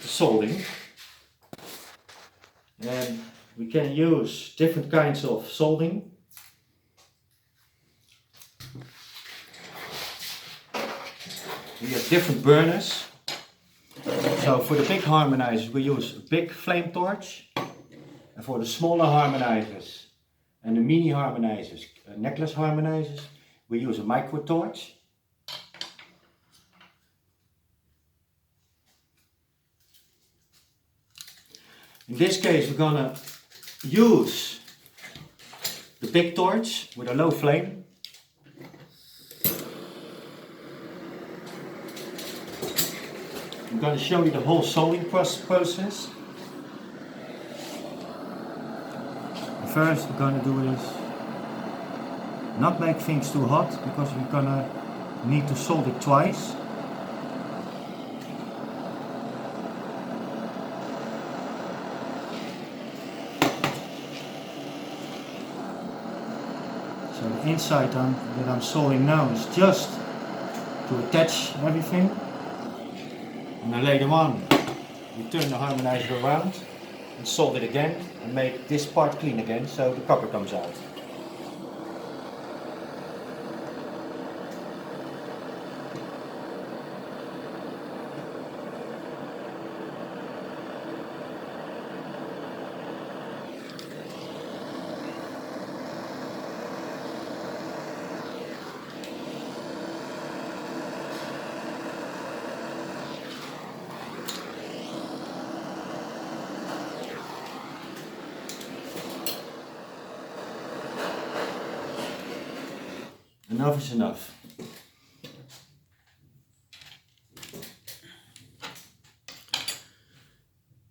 soldering. And we can use different kinds of soldering. We have different burners. So for the big harmonizers we use a big flame torch. And for the smaller harmonizers and the mini harmonizers, necklace harmonizers, we use a micro torch. In this case we're gonna use the big torch with a low flame. I'm going to show you the whole soldering process. First we're going to do is not make things too hot, because we're going to need to solder it twice. So the inside that I'm soldering now is just to attach everything. And then later on we turn the harmonizer around and solder it again and make this part clean again so the copper comes out. Enough is enough.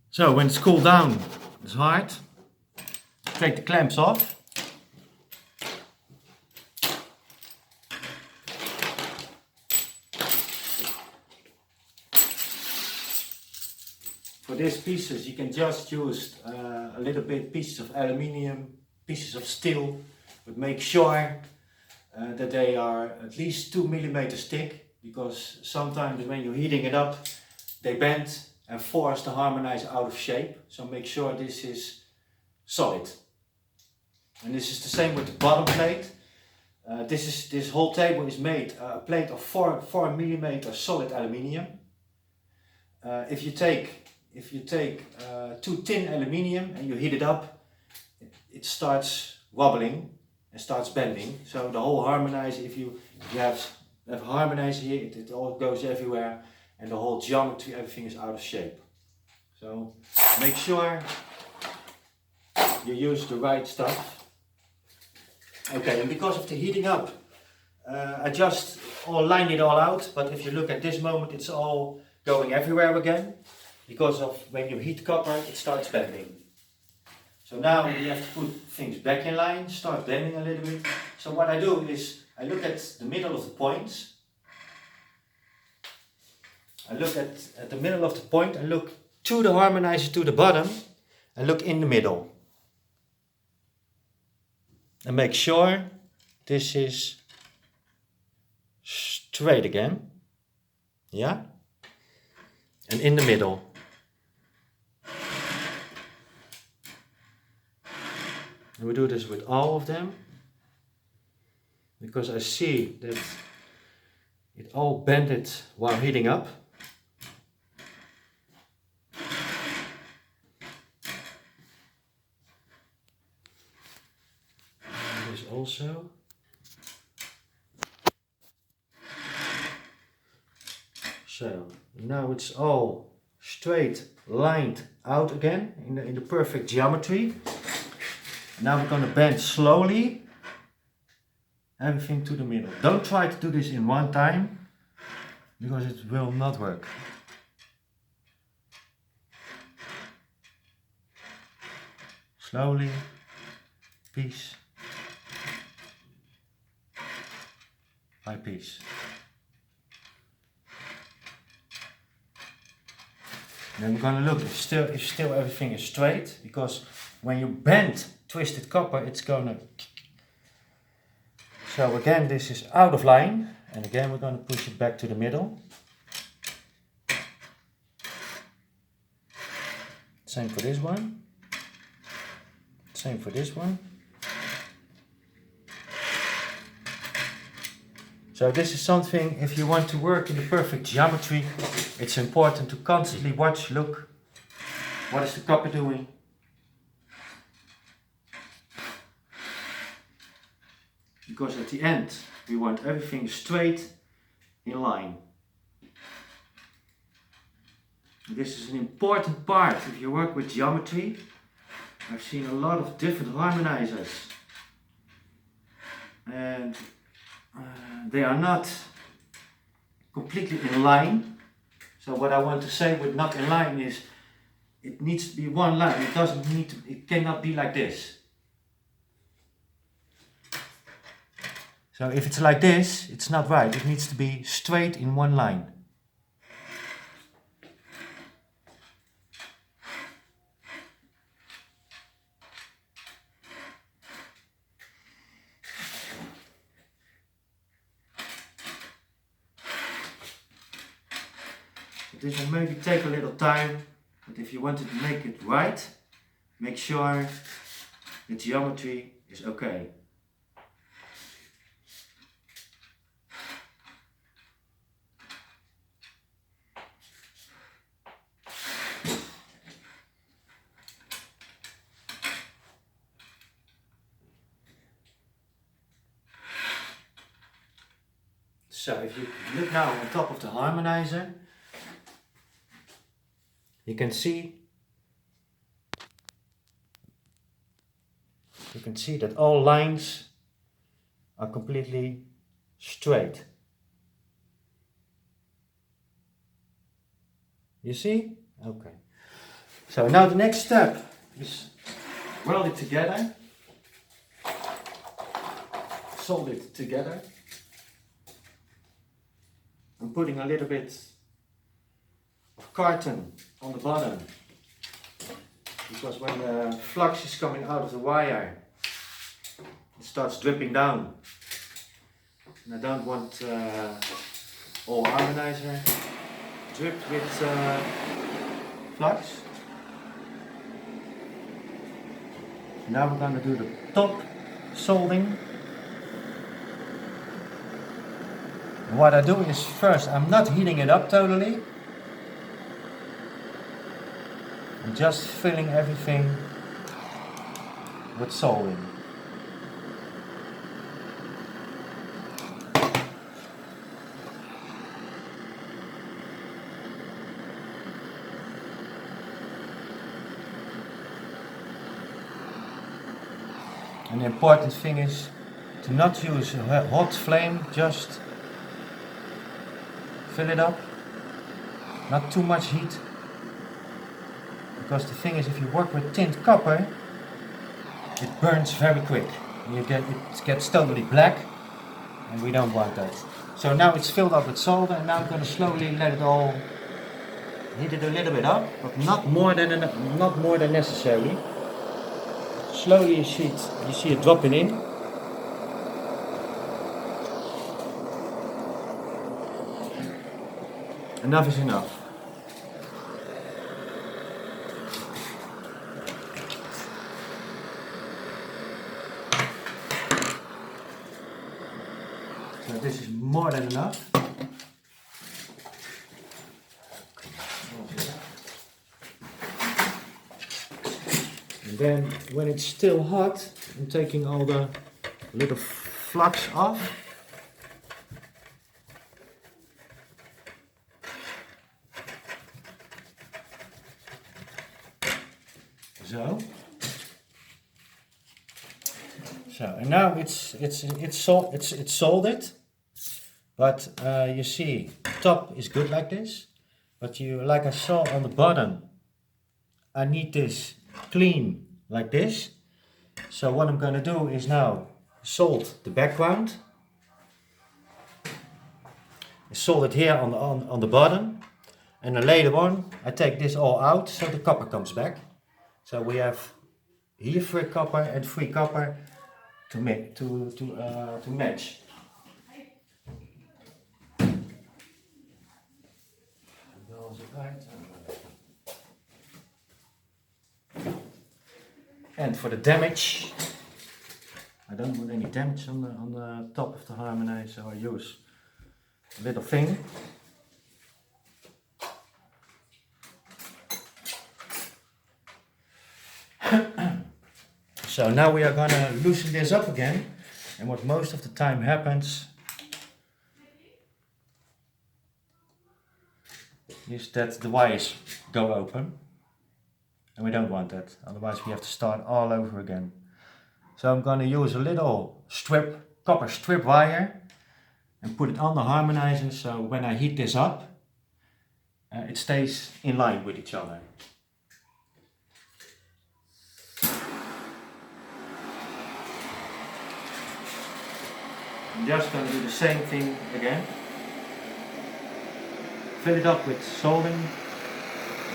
So when it's cooled down, it's hard. Take the clamps off. For these pieces you can just use a little bit pieces of aluminium, pieces of steel, but make sure that they are at least 2 millimeters thick, because sometimes when you're heating it up they bend and force the harmonizer out of shape. So make sure this is solid. And this is the same with the bottom plate. This whole table is made a plate of 4 millimeter solid aluminium. If you take too thin aluminium and you heat it up, it starts wobbling and starts bending. So the whole harmonizer, if you have a harmonizer here, it all goes everywhere, and the whole geometry, everything is out of shape. So make sure you use the right stuff. Okay, and because of the heating up, I just lined it all out, but if you look at this moment, it's all going everywhere again, because of when you heat copper, it starts bending. So now we have to put things back in line, start bending a little bit. So what I do is I look at the middle of the points. I look at the middle of the point, I look to the harmonizer to the bottom, and look in the middle. And make sure this is straight again. Yeah? And in the middle. And we do this with all of them, because I see that it all bended while heating up. And this also. So now it's all straight lined out again in the perfect geometry. Now we're going to bend slowly everything to the middle. Don't try to do this in one time, because it will not work. Slowly, piece by piece. Then we're going to look if still everything is straight, because when you bend twisted copper, it's going to... So again, this is out of line, and again we're going to push it back to the middle. Same for this one. Same for this one. So this is something, if you want to work in the perfect geometry, it's important to constantly watch, look, what is the copper doing? Because at the end, we want everything straight in line. This is an important part if you work with geometry. I've seen a lot of different harmonizers. And they are not completely in line. So what I want to say with not in line is it needs to be one line. It cannot be like this. So if it's like this, it's not right. It needs to be straight in one line. This will maybe take a little time, but if you want to make it right, make sure the geometry is okay. So if you look now on top of the harmonizer, you can see that all lines are completely straight. You see? Okay. So now the next step is weld it together, solder it together. I'm putting a little bit of carton on the bottom, because when the flux is coming out of the wire, it starts dripping down. And I don't want all harmonizer dripped with flux. Now we're going to do the top soldering. What I do is first, I'm not heating it up totally. I'm just filling everything with soldering. And the important thing is to not use a hot flame, just fill it up, not too much heat. Because the thing is, if you work with tinned copper, it burns very quick. It gets totally black, and we don't want that. So now it's filled up with solder, and now I'm going to slowly let it all, heat it a little bit up, but not more than necessary. Slowly you see it dropping in. Enough is enough. So this is more than enough. And then when it's still hot, I'm taking all the little flux off. So and now it's soldered, but you see top is good like this, but like I saw on the bottom, I need this clean like this. So what I'm going to do is now solder the background. I solder it here on the bottom, and then later on I take this all out so the copper comes back. So we have here free copper and free copper to match. And for the damage, I don't want any damage on the top of the harmonizer, so I use a little thing. So now we are gonna loosen this up again, and what most of the time happens is that the wires go open, and we don't want that, otherwise we have to start all over again. So I'm gonna use a little copper strip wire and put it on the harmonizer, so when I heat this up, it stays in line with each other. I'm just going to do the same thing again. Fill it up with soldering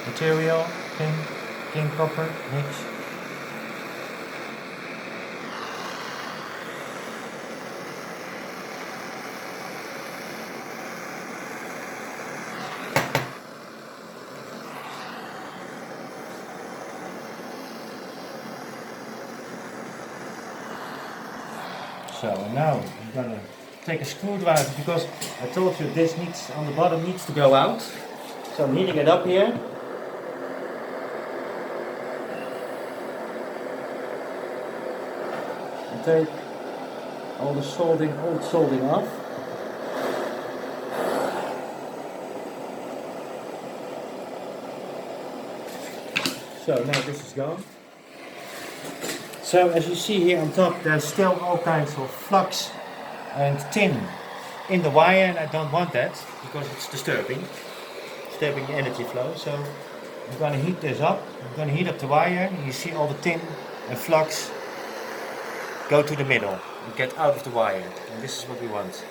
material, tin copper mix. So now I'm gonna take a screwdriver, because I told you this on the bottom needs to go out. So I'm heating it up here. And take all the old soldering off. So now this is gone. So as you see here on top, there's still all kinds of flux and tin in the wire, and I don't want that because it's disturbing the energy flow. So I'm going to heat this up. I'm going to heat up the wire, and you see all the tin and flux go to the middle and get out of the wire. And this is what we want.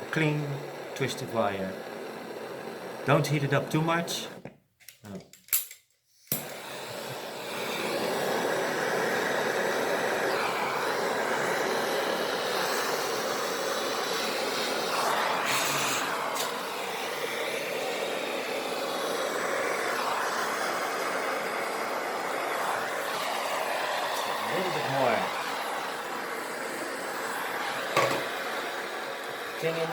A clean, twisted wire. Don't heat it up too much. No. A little bit more tin in it.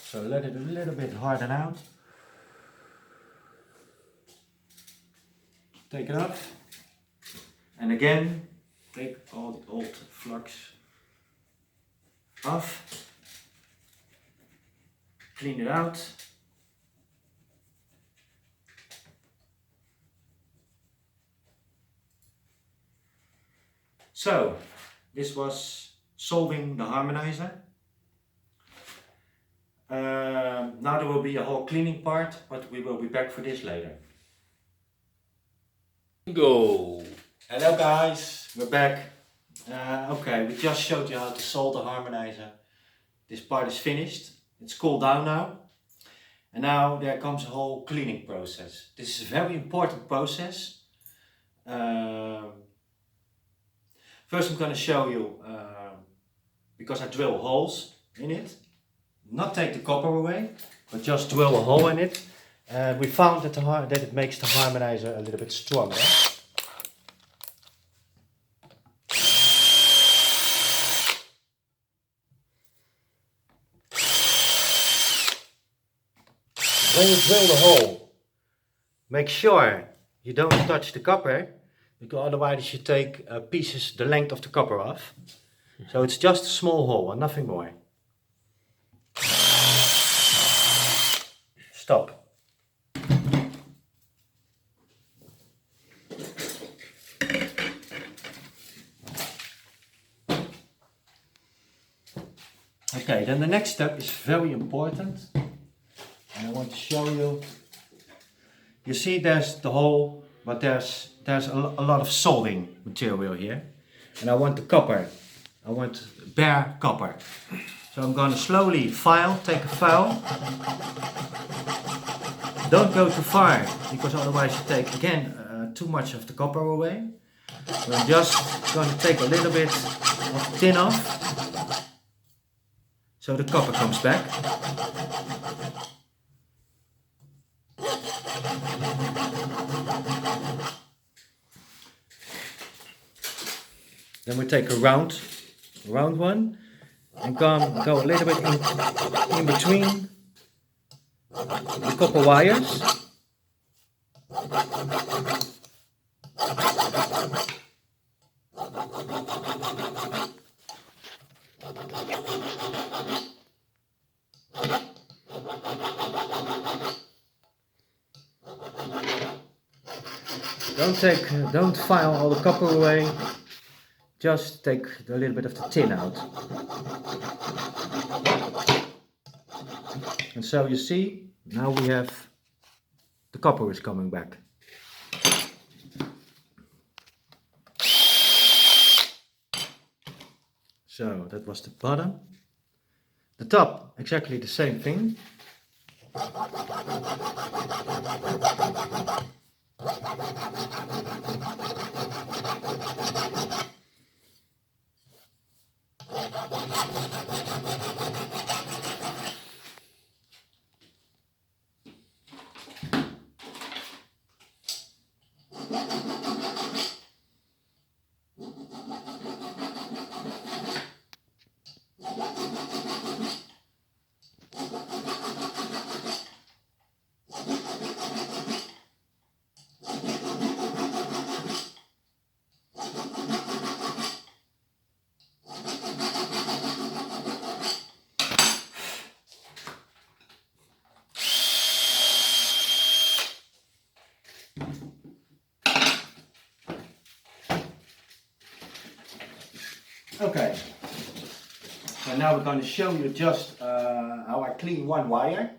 So let it a little bit harden out. Take it off. And again, take all the old flux off. Clean it out. So, this was solving the harmonizer. Now there will be a whole cleaning part, but we will be back for this later. Go! Hello guys, we're back. Okay, we just showed you how to solder the harmonizer. This part is finished. It's cooled down now. And now there comes a whole cleaning process. This is a very important process. First I'm going to show you, because I drill holes in it. Not take the copper away, but just drill a hole in it. We found that it makes the harmonizer a little bit stronger. When you drill the hole, make sure you don't touch the copper, because otherwise you take pieces the length of the copper off. So it's just a small hole and nothing more. Stop. Okay, then the next step is very important, and I want to show you. You see there's the hole, but there's a lot of soldering material here, and I want the copper I want bare copper. So I'm going to slowly take a file. Don't go too far, because otherwise you take again too much of the copper away. So I'm just going to take a little bit of the tin off, so the copper comes back. Then we take a round one and go a little bit in between the copper wires. Don't file all the copper away. Just take a little bit of the tin out. And so you see, now we have the copper is coming back. So that was the bottom. The top, exactly the same thing. Okay, so now we're going to show you just how I clean one wire,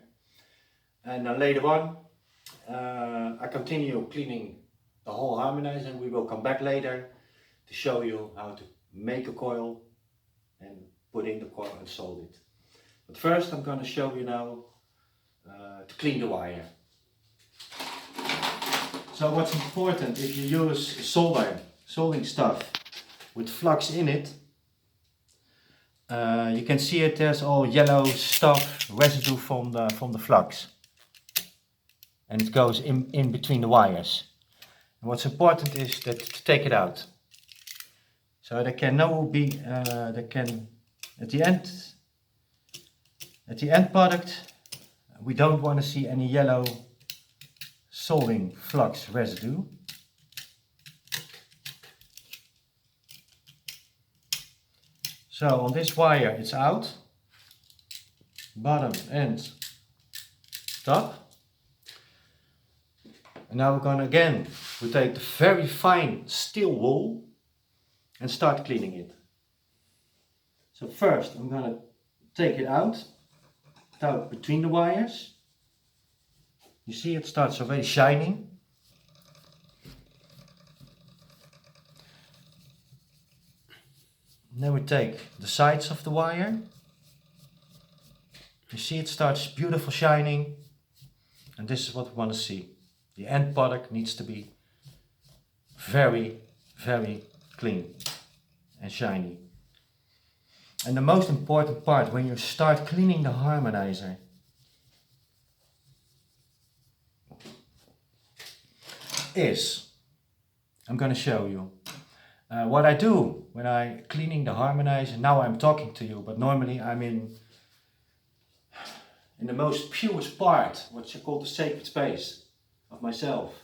and later on I continue cleaning the whole harmonizer, and we will come back later to show you how to make a coil and put in the coil and solder it. But first I'm going to show you now to clean the wire. So what's important, if you use soldering stuff with flux in it, you can see it, there's all yellow stuff, residue from the flux, and it goes in between the wires. And what's important is that to take it out. So there can at the end product, we don't want to see any yellow soldering flux residue. So on this wire it's out, bottom and top. And now we're going to we take the very fine steel wool and start cleaning it. So first I'm going to take it out between the wires. You see it starts already shining. And then we take the sides of the wire. You see it starts beautiful shining, and this is what we want to see. The end product needs to be very, very clean and shiny. And the most important part when you start cleaning the harmonizer is, I'm going to show you. What I do when I'm cleaning the harmonizer, now I'm talking to you, but normally I'm in the most purest part, what you call the sacred space of myself,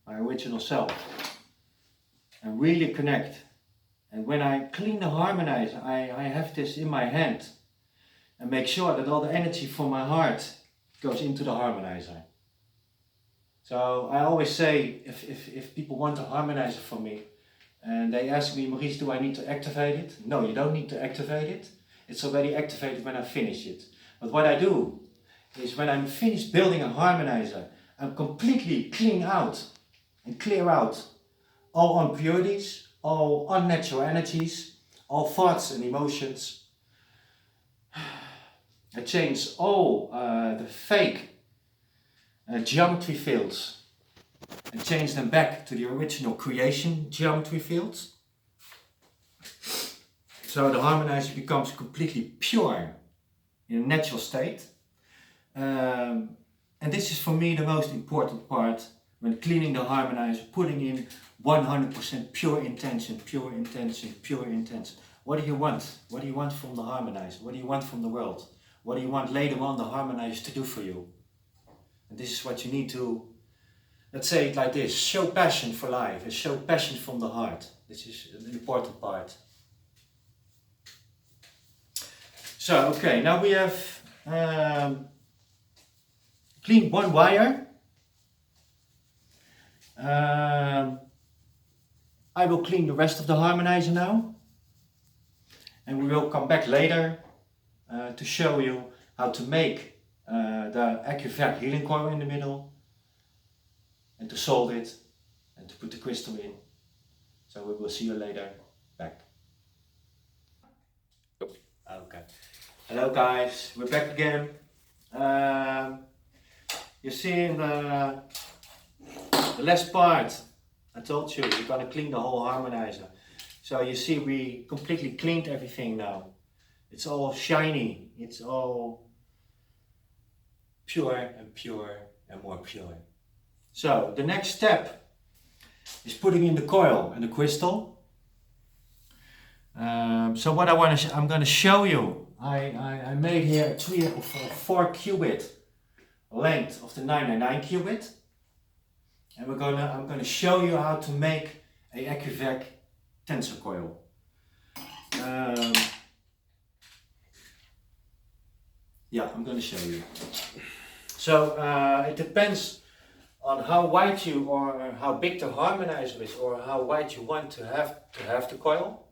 my original self, and really connect. And when I clean the harmonizer, I have this in my hand and make sure that all the energy from my heart goes into the harmonizer. So I always say, if people want a harmonizer from me, and they ask me, Maurice, do I need to activate it? No, you don't need to activate it. It's already activated when I finish it. But what I do is when I'm finished building a harmonizer, I'm completely clean out and clear out all impurities, all unnatural energies, all thoughts and emotions. I change all the fake geometry fields and change them back to the original creation geometry fields. So the harmonizer becomes completely pure in a natural state. And this is for me the most important part when cleaning the harmonizer, putting in 100% pure intention, pure intention, pure intention. What do you want? What do you want from the harmonizer? What do you want from the world? What do you want later on the harmonizer to do for you? And this is what you need to, let's say it like this, show passion for life and show passion from the heart. This is an important part. So, okay, now we have cleaned one wire. I will clean the rest of the harmonizer now. And we will come back later to show you how to make the AccuVac healing coil in the middle and to solder it and to put the crystal in. So we will see you later back. Okay. Hello guys, we're back again. You see in the last part I told you we're gonna clean the whole harmonizer. So you see we completely cleaned everything now. It's all shiny, it's all pure and more pure. So the next step is putting in the coil and the crystal. So what I'm going to show you, I made here a 3 or 4 qubit length of the 999 qubit, and I'm going to show you how to make a AccuVac tensor coil. Yeah, I'm going to show you. So it depends on how wide you or how big the harmonizer is, or how wide you want to have the coil.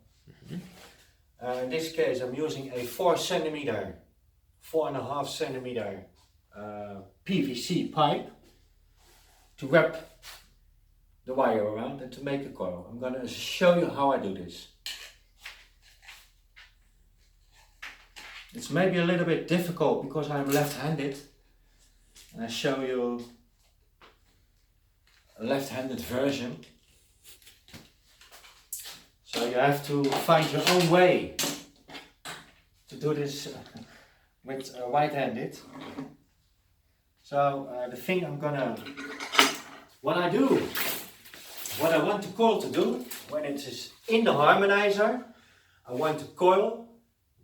In this case, I'm using a 4.5 centimeter PVC pipe to wrap the wire around and to make the coil. I'm going to show you how I do this. It's maybe a little bit difficult because I'm left-handed, and I show you a left-handed version. So you have to find your own way to do this with right-handed. So the thing what I want the coil to do when it is in the harmonizer, I want the coil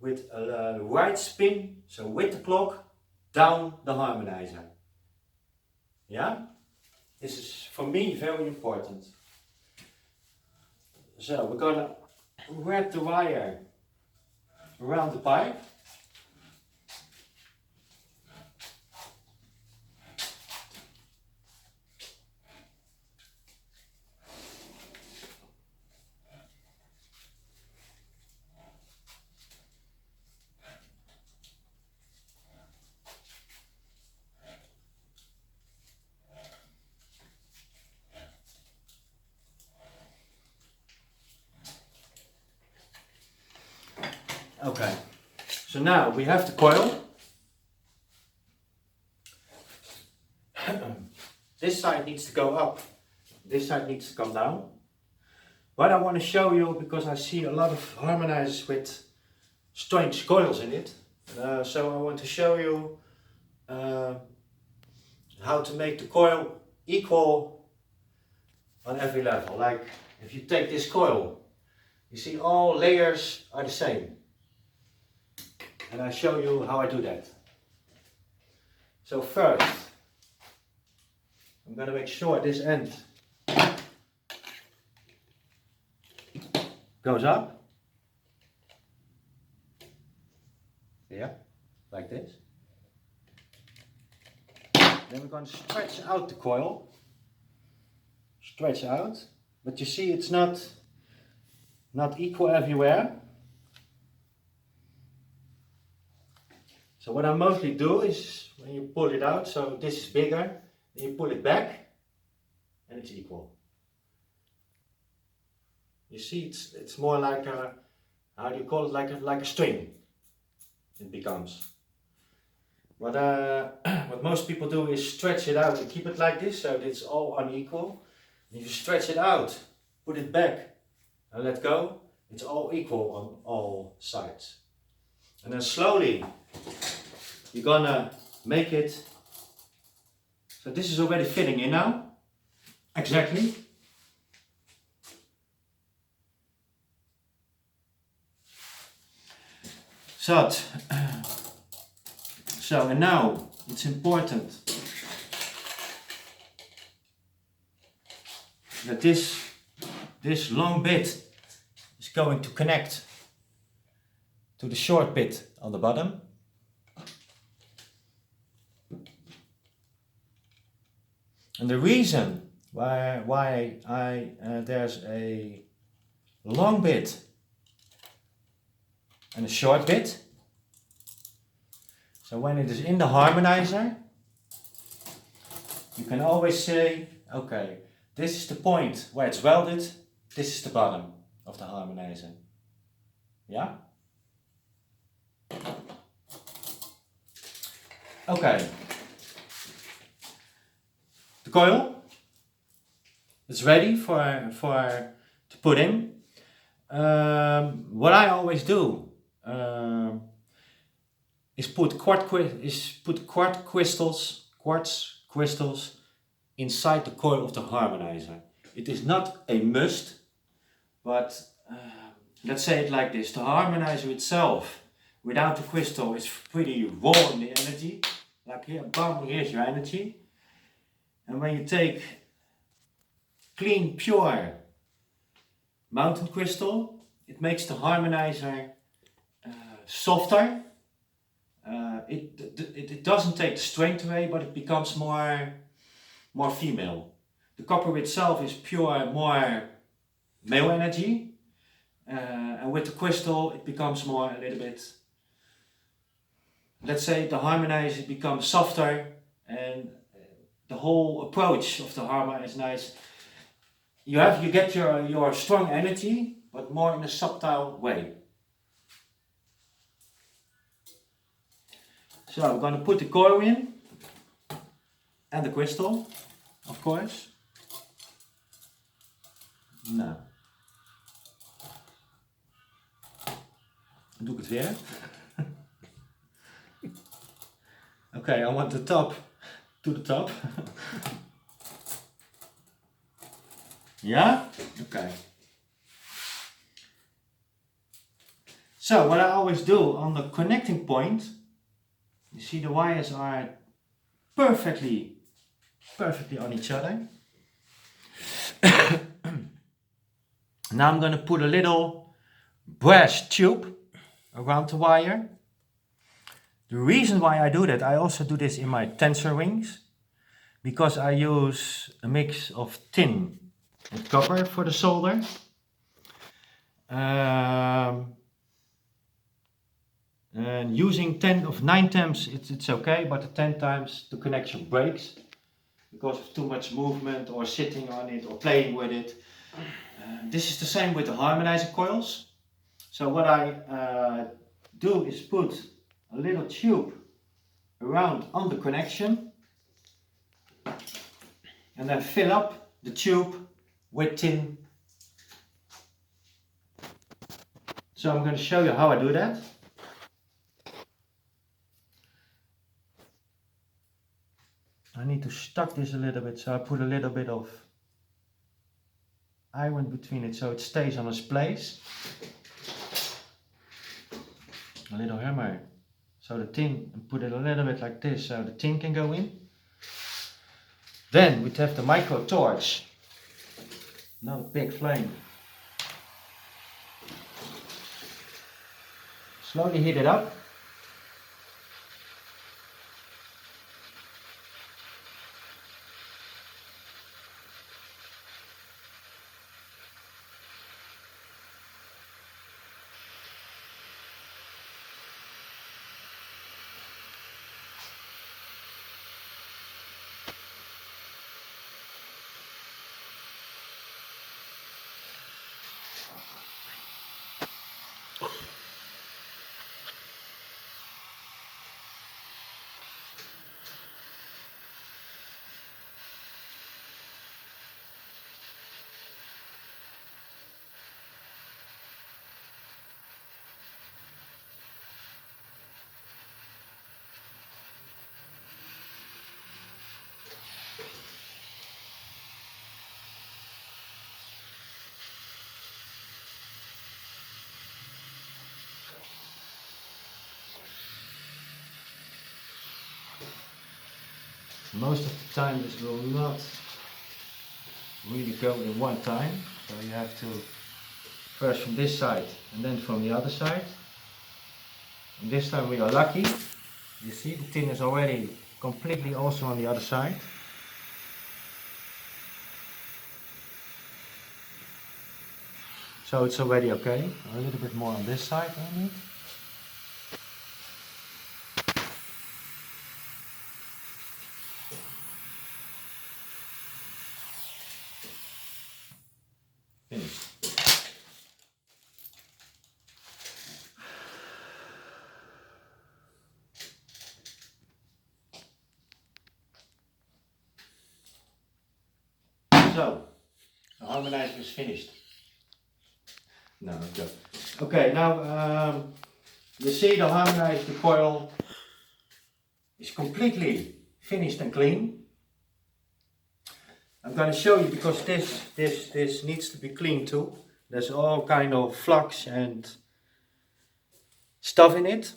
with a right spin, so with the clock, down the harmonizer. Yeah? This is for me very important. So we're gonna wrap the wire around the pipe. Okay, so now we have the coil. This side needs to go up, this side needs to come down. What I want to show you, because I see a lot of harmonizers with strange coils in it, so I want to show you how to make the coil equal on every level. Like if you take this coil, you see all layers are the same. And I show you how I do that. So first, I'm going to make sure this end goes up. Yeah, like this. Then we're going to stretch out the coil. Stretch out. But you see it's not equal everywhere. So what I mostly do is, when you pull it out, so this is bigger, then you pull it back, and it's equal. You see, it's more like how do you call it, like a string it becomes. What what most people do is stretch it out and keep it like this, so it's all unequal. If you stretch it out, put it back and let go, it's all equal on all sides. And then slowly you're gonna make it, so this is already fitting in now, exactly. So, and now it's important that this long bit is going to connect to the short bit on the bottom. And the reason why there's a long bit and a short bit, so when it is in the harmonizer, you can always say, okay, this is the point where it's welded, this is the bottom of the harmonizer. Yeah? Okay. The coil is ready to put in. What I always do is put quartz crystals inside the coil of the harmonizer. It is not a must, but let's say it like this: the harmonizer itself, without the crystal, is pretty raw in the energy. Like here, bam, here's your energy. And when you take clean, pure mountain crystal, it makes the harmonizer softer. It doesn't take the strength away, but it becomes more female. The copper itself is pure, more male energy, and with the crystal it becomes more a little bit, let's say the harmonizer becomes softer, and the whole approach of the harmonizer is nice. You get your strong energy, but more in a subtle way. So I'm going to put the coil in and the crystal, of course. Nou, dan doe ik het weer. Okay, I want the top to the top. Yeah? Okay. So what I always do on the connecting point, you see the wires are perfectly on each other. Now I'm going to put a little brass tube around the wire. The reason why I do that, I also do this in my tensor rings, because I use a mix of tin and copper for the solder. And using 9 times it's okay, but the 10 times the connection breaks because of too much movement or sitting on it or playing with it. This is the same with the harmonizer coils. So what I do is put a little tube around on the connection and then fill up the tube with tin. So I'm going to show you how I do that. I need to stuck this a little bit, so I put a little bit of iron between it so it stays on its place. A little hammer, so the tin, and put it a little bit like this so the tin can go in. Then we have the micro torch, not a big flame. Slowly heat it up. Most of the time this will not really go in one time, so you have to first from this side and then from the other side. And this time we are lucky. You see the tin is already completely also on the other side. So it's already okay. A little bit more on this side only. Finished. So, the harmonizer is finished. No, okay. Okay, now you see the harmonizer, the coil is completely finished and clean. I'm going to show you because this needs to be cleaned too. There's all kind of flux and stuff in it.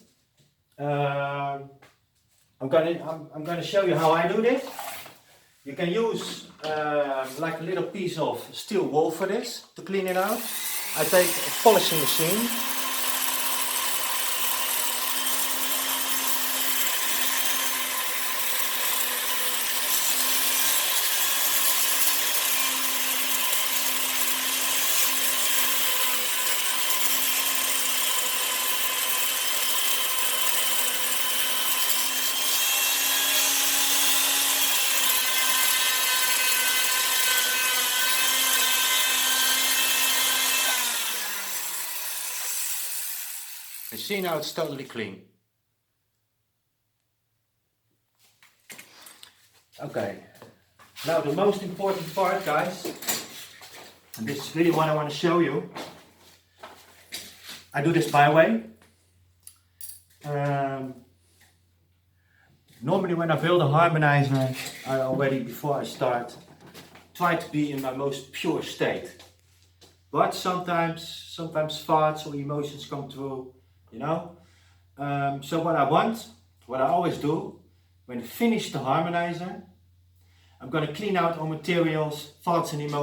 I'm going to show you how I do this. You can use like a little piece of steel wool for this to clean it out. I take a polishing machine. You see now it's totally clean. Okay, now the most important part, guys, and this is really what I want to show you. I do this my way. Normally when I build a harmonizer, I already, before I start, try to be in my most pure state. But sometimes thoughts or emotions come through, you know. So what I always do, when I finish the harmonizer, I'm going to clean out all materials, thoughts and emotions.